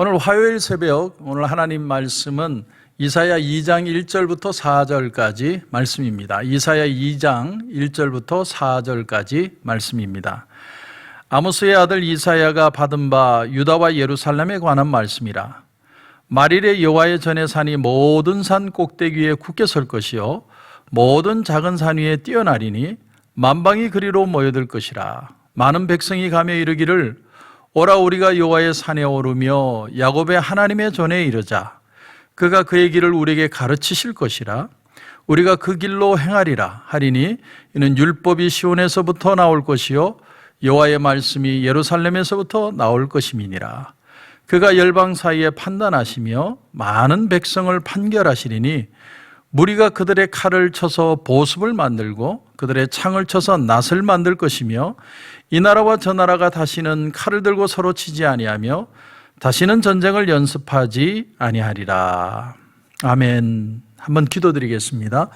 오늘 화요일 새벽 오늘 하나님 말씀은 이사야 2장 1절부터 4절까지 말씀입니다. 이사야 2장 1절부터 4절까지 말씀입니다. 아모스의 아들 이사야가 받은 바 유다와 예루살렘에 관한 말씀이라. 말일에 여호와의 전에 산이 모든 산 꼭대기 위에 굳게 설 것이요 모든 작은 산 위에 뛰어나리니 만방이 그리로 모여들 것이라. 많은 백성이 가며 이르기를 오라 우리가 여호와의 산에 오르며 야곱의 하나님의 전에 이르자. 그가 그의 길을 우리에게 가르치실 것이라. 우리가 그 길로 행하리라 하리니 이는 율법이 시온에서부터 나올 것이요 여호와의 말씀이 예루살렘에서부터 나올 것임이니라. 그가 열방 사이에 판단하시며 많은 백성을 판결하시리니 무리가 그들의 칼을 쳐서 보습을 만들고 그들의 창을 쳐서 낫을 만들 것이며 이 나라와 저 나라가 다시는 칼을 들고 서로 치지 아니하며 다시는 전쟁을 연습하지 아니하리라. 아멘. 한번 기도드리겠습니다.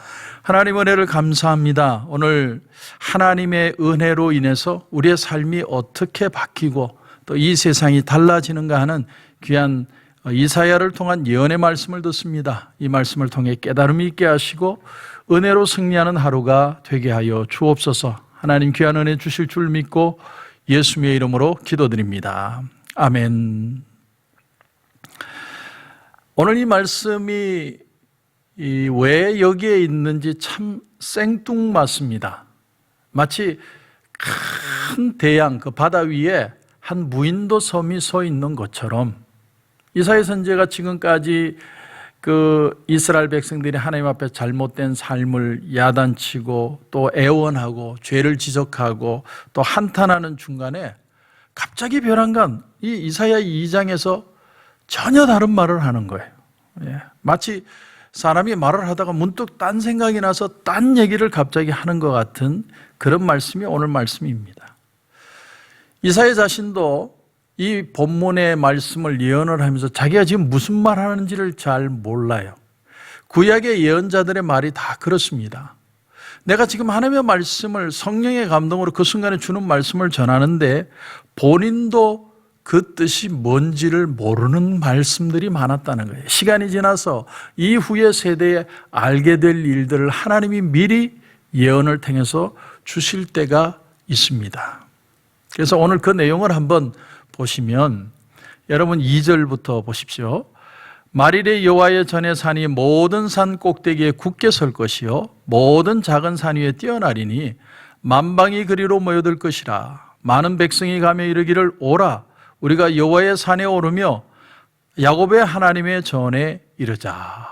하나님 은혜를 감사합니다. 오늘 하나님의 은혜로 인해서 우리의 삶이 어떻게 바뀌고 또 이 세상이 달라지는가 하는 귀한 이사야를 통한 예언의 말씀을 듣습니다. 이 말씀을 통해 깨달음이 있게 하시고 은혜로 승리하는 하루가 되게 하여 주옵소서. 하나님 귀한 은혜 주실 줄 믿고 예수님의 이름으로 기도드립니다. 아멘. 오늘 이 말씀이 왜 여기에 있는지 참 생뚱맞습니다. 마치 큰 대양, 그 바다 위에 한 무인도 섬이 서 있는 것처럼 이사야 선지자가 지금까지 그 이스라엘 백성들이 하나님 앞에 잘못된 삶을 야단치고 또 애원하고 죄를 지적하고 또 한탄하는 중간에 갑자기 벼랑간 이 이사야 2장에서 전혀 다른 말을 하는 거예요. 마치 사람이 말을 하다가 문득 딴 생각이 나서 딴 얘기를 갑자기 하는 것 같은 그런 말씀이 오늘 말씀입니다. 이사야 자신도 이 본문의 말씀을 예언을 하면서 자기가 지금 무슨 말 하는지를 잘 몰라요. 구약의 예언자들의 말이 다 그렇습니다. 내가 지금 하나님의 말씀을 성령의 감동으로 그 순간에 주는 말씀을 전하는데 본인도 그 뜻이 뭔지를 모르는 말씀들이 많았다는 거예요. 시간이 지나서 이후의 세대에 알게 될 일들을 하나님이 미리 예언을 통해서 주실 때가 있습니다. 그래서 오늘 그 내용을 한번 보시면 여러분 2절부터 보십시오. 말일에 여호와의 전에 산이 모든 산 꼭대기에 굳게 설 것이요 모든 작은 산 위에 뛰어나리니 만방이 그리로 모여들 것이라. 많은 백성이 가며 이르기를 오라 우리가 여호와의 산에 오르며 야곱의 하나님의 전에 이르자.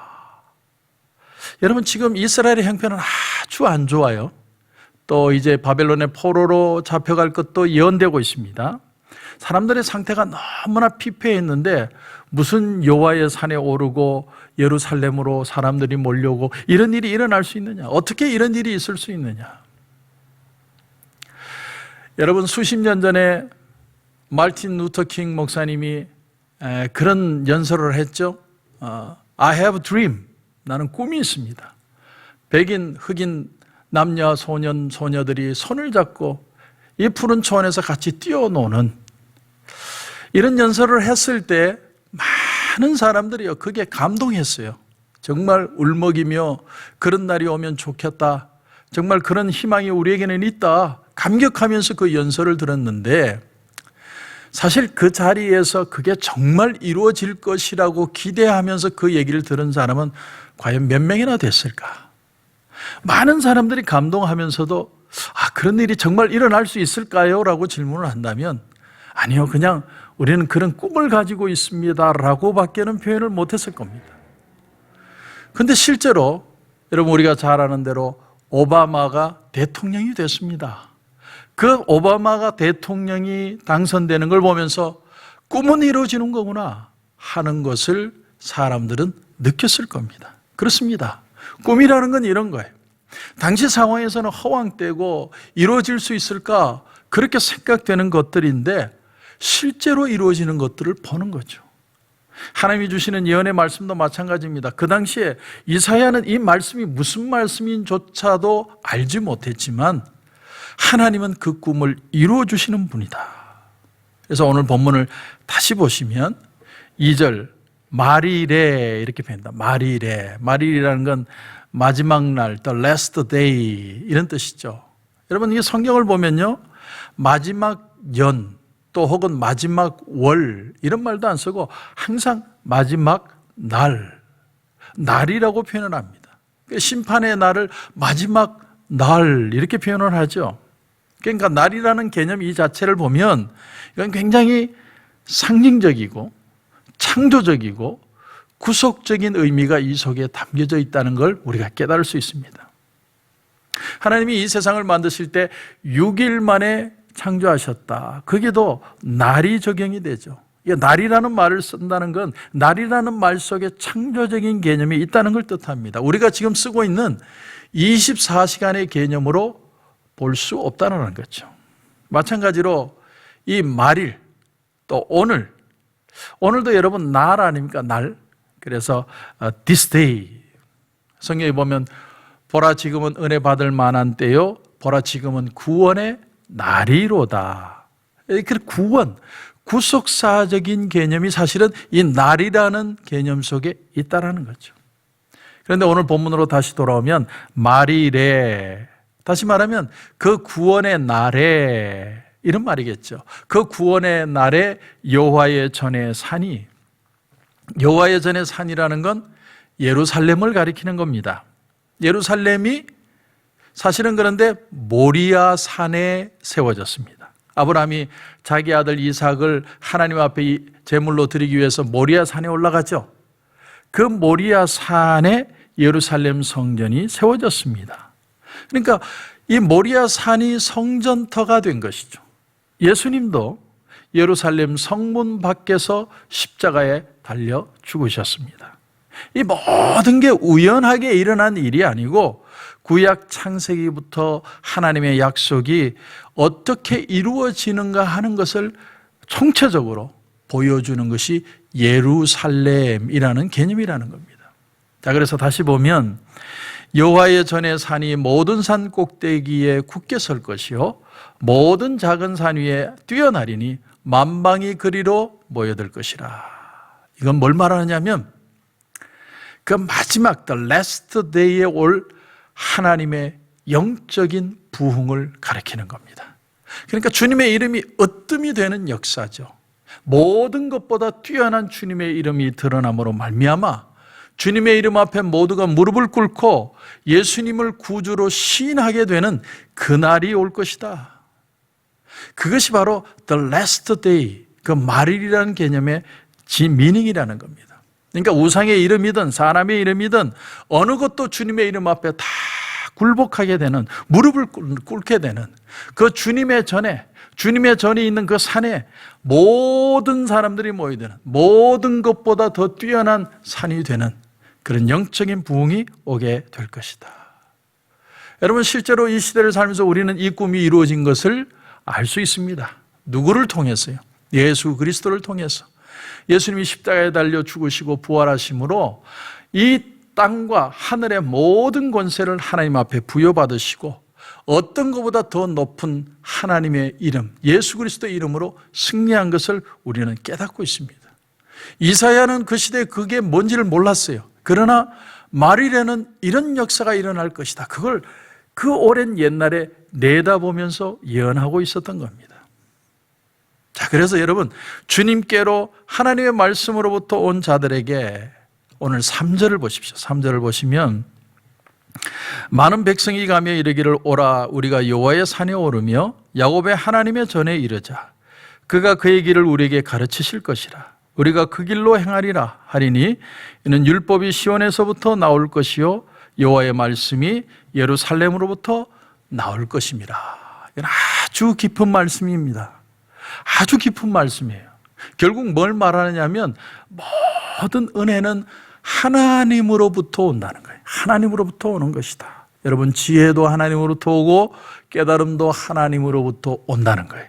여러분 지금 이스라엘의 형편은 아주 안 좋아요. 또 이제 바벨론의 포로로 잡혀갈 것도 예언되고 있습니다. 사람들의 상태가 너무나 피폐했는데 무슨 여호와의 산에 오르고 예루살렘으로 사람들이 몰려오고 이런 일이 일어날 수 있느냐? 어떻게 이런 일이 있을 수 있느냐? 여러분 수십 년 전에 마틴 루터 킹 목사님이 그런 연설을 했죠. I have a dream. 나는 꿈이 있습니다. 백인, 흑인 남녀, 소년, 소녀들이 손을 잡고 이 푸른 초원에서 같이 뛰어노는 이런 연설을 했을 때 많은 사람들이요 그게 감동했어요. 정말 울먹이며 그런 날이 오면 좋겠다. 정말 그런 희망이 우리에게는 있다. 감격하면서 그 연설을 들었는데 사실 그 자리에서 그게 정말 이루어질 것이라고 기대하면서 그 얘기를 들은 사람은 과연 몇 명이나 됐을까? 많은 사람들이 감동하면서도 그런 일이 정말 일어날 수 있을까요? 라고 질문을 한다면 아니요, 그냥 우리는 그런 꿈을 가지고 있습니다 라고 밖에는 표현을 못했을 겁니다. 그런데 실제로 여러분 우리가 잘 아는 대로 오바마가 대통령이 됐습니다. 그 오바마가 대통령이 당선되는 걸 보면서 꿈은 이루어지는 거구나 하는 것을 사람들은 느꼈을 겁니다. 그렇습니다. 꿈이라는 건 이런 거예요. 당시 상황에서는 허황되고 이루어질 수 있을까 그렇게 생각되는 것들인데 실제로 이루어지는 것들을 보는 거죠. 하나님이 주시는 예언의 말씀도 마찬가지입니다. 그 당시에 이사야는 이 말씀이 무슨 말씀인조차도 알지 못했지만 하나님은 그 꿈을 이루어 주시는 분이다. 그래서 오늘 본문을 다시 보시면 2절 말일에 이렇게 표현한다. 말일에. 말일이라는 건 마지막 날, the last day 이런 뜻이죠. 여러분 이게 성경을 보면요, 마지막 연 또 혹은 마지막 월 이런 말도 안 쓰고 항상 마지막 날, 날이라고 표현을 합니다. 심판의 날을 마지막 날 이렇게 표현을 하죠. 그러니까 날이라는 개념 이 자체를 보면 이건 굉장히 상징적이고 창조적이고 구속적인 의미가 이 속에 담겨져 있다는 걸 우리가 깨달을 수 있습니다. 하나님이 이 세상을 만드실 때 6일 만에 창조하셨다. 거기에도 날이 적용이 되죠. 날이라는 말을 쓴다는 건 날이라는 말 속에 창조적인 개념이 있다는 걸 뜻합니다. 우리가 지금 쓰고 있는 24시간의 개념으로 볼 수 없다는 거죠. 마찬가지로 이 말일 또 오늘도 여러분 날 아닙니까? 날. 그래서 this day 성경에 보면 보라 지금은 은혜 받을 만한 때요 보라 지금은 구원의 날이로다. 그 구원, 구속사적인 개념이 사실은 이 날이라는 개념 속에 있다는 거죠. 그런데 오늘 본문으로 다시 돌아오면 말일에, 다시 말하면 그 구원의 날에 이런 말이겠죠. 그 구원의 날에 여호와의 전의 산이, 여호와의 전의 산이라는 건 예루살렘을 가리키는 겁니다. 예루살렘이 사실은 그런데 모리아 산에 세워졌습니다. 아브라함이 자기 아들 이삭을 하나님 앞에 제물로 드리기 위해서 모리아 산에 올라가죠. 그 모리아 산에 예루살렘 성전이 세워졌습니다. 그러니까 이 모리아 산이 성전터가 된 것이죠. 예수님도 예루살렘 성문 밖에서 십자가에 달려 죽으셨습니다. 이 모든 게 우연하게 일어난 일이 아니고 구약 창세기부터 하나님의 약속이 어떻게 이루어지는가 하는 것을 총체적으로 보여주는 것이 예루살렘이라는 개념이라는 겁니다. 자, 그래서 다시 보면 여호와의 전의 산이 모든 산 꼭대기에 굳게 설 것이요 모든 작은 산 위에 뛰어나리니 만방이 그리로 모여들 것이라. 이건 뭘 말하느냐면 그 마지막 the last day에 올 하나님의 영적인 부흥을 가리키는 겁니다. 그러니까 주님의 이름이 으뜸이 되는 역사죠. 모든 것보다 뛰어난 주님의 이름이 드러남으로 말미암아 주님의 이름 앞에 모두가 무릎을 꿇고 예수님을 구주로 시인하게 되는 그날이 올 것이다. 그것이 바로 the last day, 그 말일이라는 개념의 미닝이라는 겁니다. 그러니까 우상의 이름이든 사람의 이름이든 어느 것도 주님의 이름 앞에 다 굴복하게 되는, 무릎을 꿇게 되는 그 주님의 전에 있는 그 산에 모든 사람들이 모이되는, 모든 것보다 더 뛰어난 산이 되는 그런 영적인 부흥이 오게 될 것이다. 여러분, 실제로 이 시대를 살면서 우리는 이 꿈이 이루어진 것을 알 수 있습니다. 누구를 통해서요? 예수 그리스도를 통해서. 예수님이 십자가에 달려 죽으시고 부활하심으로 이 땅과 하늘의 모든 권세를 하나님 앞에 부여받으시고 어떤 것보다 더 높은 하나님의 이름, 예수 그리스도의 이름으로 승리한 것을 우리는 깨닫고 있습니다. 이사야는 그 시대에 그게 뭔지를 몰랐어요. 그러나 말일에는 이런 역사가 일어날 것이다. 그걸 그 오랜 옛날에 내다보면서 예언하고 있었던 겁니다. 자, 그래서 여러분, 주님께로 하나님의 말씀으로부터 온 자들에게 오늘 3절을 보십시오. 3절을 보시면 많은 백성이 가며 이르기를 오라 우리가 여호와의 산에 오르며 야곱의 하나님의 전에 이르자. 그가 그의 길을 우리에게 가르치실 것이라. 우리가 그 길로 행하리라 하리니 이는 율법이 시온에서부터 나올 것이요 여호와의 말씀이 예루살렘으로부터 나올 것임이라. 이건 아주 깊은 말씀입니다. 아주 깊은 말씀이에요. 결국 뭘 말하느냐면 모든 은혜는 하나님으로부터 온다는 거예요. 하나님으로부터 오는 것이다. 여러분, 지혜도 하나님으로부터 오고 깨달음도 하나님으로부터 온다는 거예요.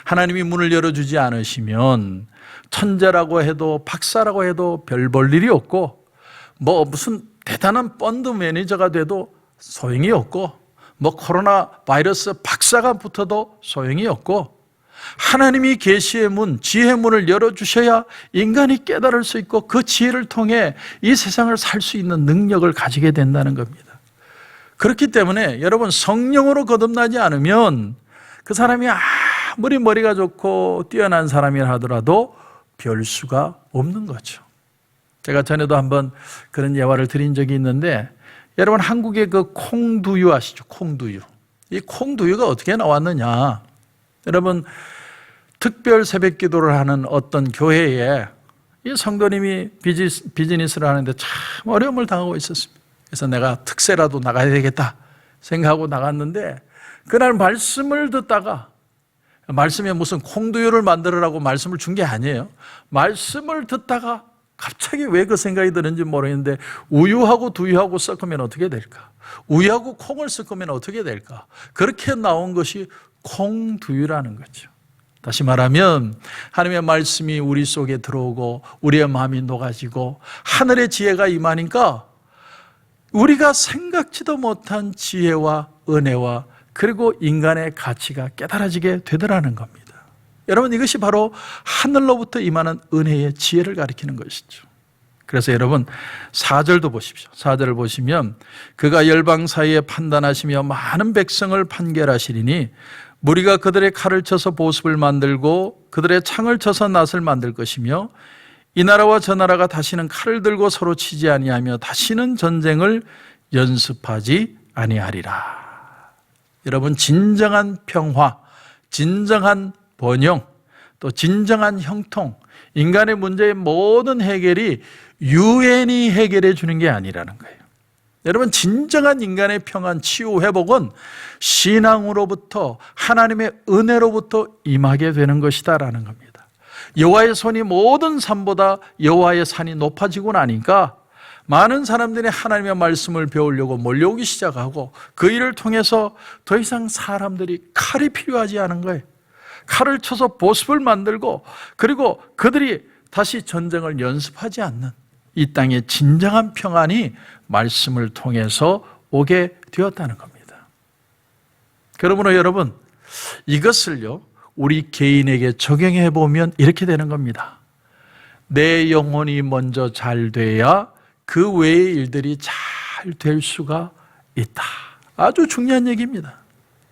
하나님이 문을 열어주지 않으시면 천재라고 해도 박사라고 해도 별 볼 일이 없고 무슨 대단한 펀드 매니저가 돼도 소용이 없고 코로나 바이러스 박사가 붙어도 소용이 없고 하나님이 계시의 문, 지혜의 문을 열어주셔야 인간이 깨달을 수 있고 그 지혜를 통해 이 세상을 살 수 있는 능력을 가지게 된다는 겁니다. 그렇기 때문에 여러분, 성령으로 거듭나지 않으면 그 사람이 아무리 머리가 좋고 뛰어난 사람이라 하더라도 별 수가 없는 거죠. 제가 전에도 한번 그런 예화를 드린 적이 있는데, 여러분 한국의 그 콩두유 아시죠? 콩두유. 이 콩두유가 어떻게 나왔느냐? 여러분, 특별 새벽 기도를 하는 어떤 교회에 이 성도님이 비즈니스를 하는데 참 어려움을 당하고 있었습니다. 그래서 내가 특세라도 나가야 되겠다 생각하고 나갔는데, 그날 말씀을 듣다가, 말씀에 무슨 콩두유를 만들으라고 말씀을 준 게 아니에요. 말씀을 듣다가 갑자기 왜 그 생각이 드는지 모르겠는데, 우유하고 두유하고 섞으면 어떻게 될까? 우유하고 콩을 섞으면 어떻게 될까? 그렇게 나온 것이 콩두유라는 거죠. 다시 말하면 하나님의 말씀이 우리 속에 들어오고 우리의 마음이 녹아지고 하늘의 지혜가 임하니까 우리가 생각지도 못한 지혜와 은혜와 그리고 인간의 가치가 깨달아지게 되더라는 겁니다. 여러분, 이것이 바로 하늘로부터 임하는 은혜의 지혜를 가리키는 것이죠. 그래서 여러분 4절도 보십시오. 4절을 보시면 그가 열방 사이에 판단하시며 많은 백성을 판결하시리니 무리가 그들의 칼을 쳐서 보습을 만들고 그들의 창을 쳐서 낫을 만들 것이며 이 나라와 저 나라가 다시는 칼을 들고 서로 치지 아니하며 다시는 전쟁을 연습하지 아니하리라. 여러분, 진정한 평화, 진정한 번영, 또 진정한 형통, 인간의 문제의 모든 해결이 유엔이 해결해 주는 게 아니라는 거예요. 여러분, 진정한 인간의 평안, 치유, 회복은 신앙으로부터, 하나님의 은혜로부터 임하게 되는 것이다라는 겁니다. 여호와의 손이 모든 산보다 여호와의 산이 높아지고 나니까 많은 사람들이 하나님의 말씀을 배우려고 몰려오기 시작하고, 그 일을 통해서 더 이상 사람들이 칼이 필요하지 않은 거예요. 칼을 쳐서 보습을 만들고, 그리고 그들이 다시 전쟁을 연습하지 않는 이 땅의 진정한 평안이 말씀을 통해서 오게 되었다는 겁니다. 그러므로 여러분, 이것을요 우리 개인에게 적용해 보면 이렇게 되는 겁니다. 내 영혼이 먼저 잘 돼야 그 외의 일들이 잘 될 수가 있다. 아주 중요한 얘기입니다.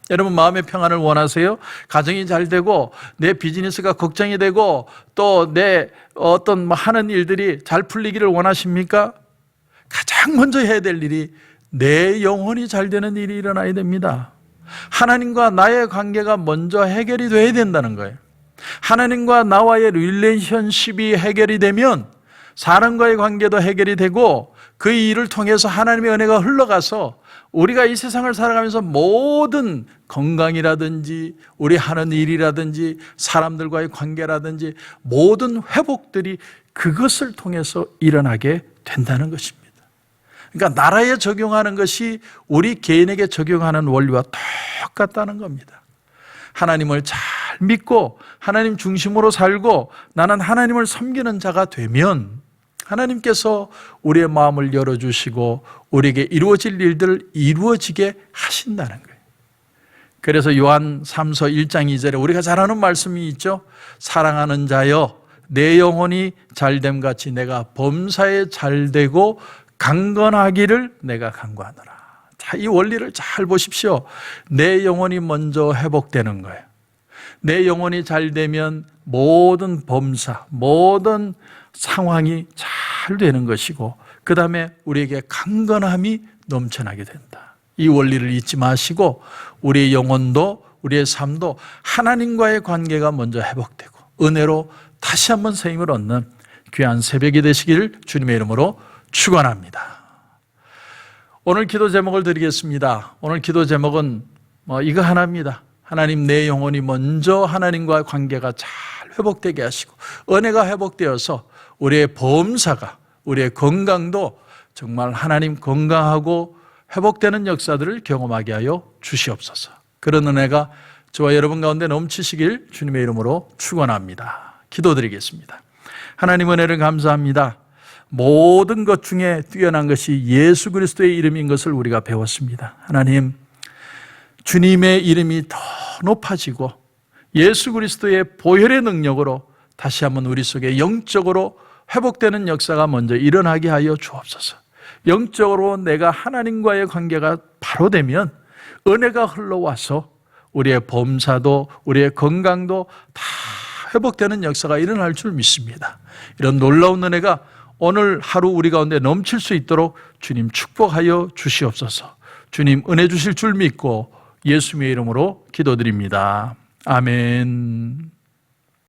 여러분, 마음의 평안을 원하세요? 가정이 잘 되고 내 비즈니스가 걱정이 되고 또 내 어떤 하는 일들이 잘 풀리기를 원하십니까? 가장 먼저 해야 될 일이 내 영혼이 잘 되는 일이 일어나야 됩니다. 하나님과 나의 관계가 먼저 해결이 돼야 된다는 거예요. 하나님과 나와의 릴레이션십이 해결이 되면 사람과의 관계도 해결이 되고, 그 일을 통해서 하나님의 은혜가 흘러가서 우리가 이 세상을 살아가면서 모든 건강이라든지 우리 하는 일이라든지 사람들과의 관계라든지 모든 회복들이 그것을 통해서 일어나게 된다는 것입니다. 그러니까 나라에 적용하는 것이 우리 개인에게 적용하는 원리와 똑같다는 겁니다. 하나님을 잘 믿고 하나님 중심으로 살고 나는 하나님을 섬기는 자가 되면 하나님께서 우리의 마음을 열어주시고 우리에게 이루어질 일들을 이루어지게 하신다는 거예요. 그래서 요한 3서 1장 2절에 우리가 잘 아는 말씀이 있죠. 사랑하는 자여, 내 영혼이 잘됨 같이 내가 범사에 잘되고 강건하기를 내가 간구하노라. 자, 이 원리를 잘 보십시오. 내 영혼이 먼저 회복되는 거예요. 내 영혼이 잘 되면 모든 범사, 모든 상황이 잘 되는 것이고, 그 다음에 우리에게 강건함이 넘쳐나게 된다. 이 원리를 잊지 마시고 우리의 영혼도 우리의 삶도 하나님과의 관계가 먼저 회복되고 은혜로 다시 한번 새 힘을 얻는 귀한 새벽이 되시기를 주님의 이름으로 축원합니다. 오늘 기도 제목을 드리겠습니다. 오늘 기도 제목은 이거 하나입니다. 하나님, 내 영혼이 먼저 하나님과의 관계가 잘 회복되게 하시고 은혜가 회복되어서 우리의 범사가, 우리의 건강도 정말 하나님 건강하고 회복되는 역사들을 경험하게 하여 주시옵소서. 그런 은혜가 저와 여러분 가운데 넘치시길 주님의 이름으로 축원합니다. 기도드리겠습니다. 하나님, 은혜를 감사합니다. 모든 것 중에 뛰어난 것이 예수 그리스도의 이름인 것을 우리가 배웠습니다. 하나님, 주님의 이름이 더 높아지고 예수 그리스도의 보혈의 능력으로 다시 한번 우리 속에 영적으로 회복되는 역사가 먼저 일어나게 하여 주옵소서. 영적으로 내가 하나님과의 관계가 바로 되면 은혜가 흘러와서 우리의 범사도 우리의 건강도 다 회복되는 역사가 일어날 줄 믿습니다. 이런 놀라운 은혜가 오늘 하루 우리 가운데 넘칠 수 있도록 주님 축복하여 주시옵소서. 주님 은혜 주실 줄 믿고 예수님의 이름으로 기도드립니다. 아멘.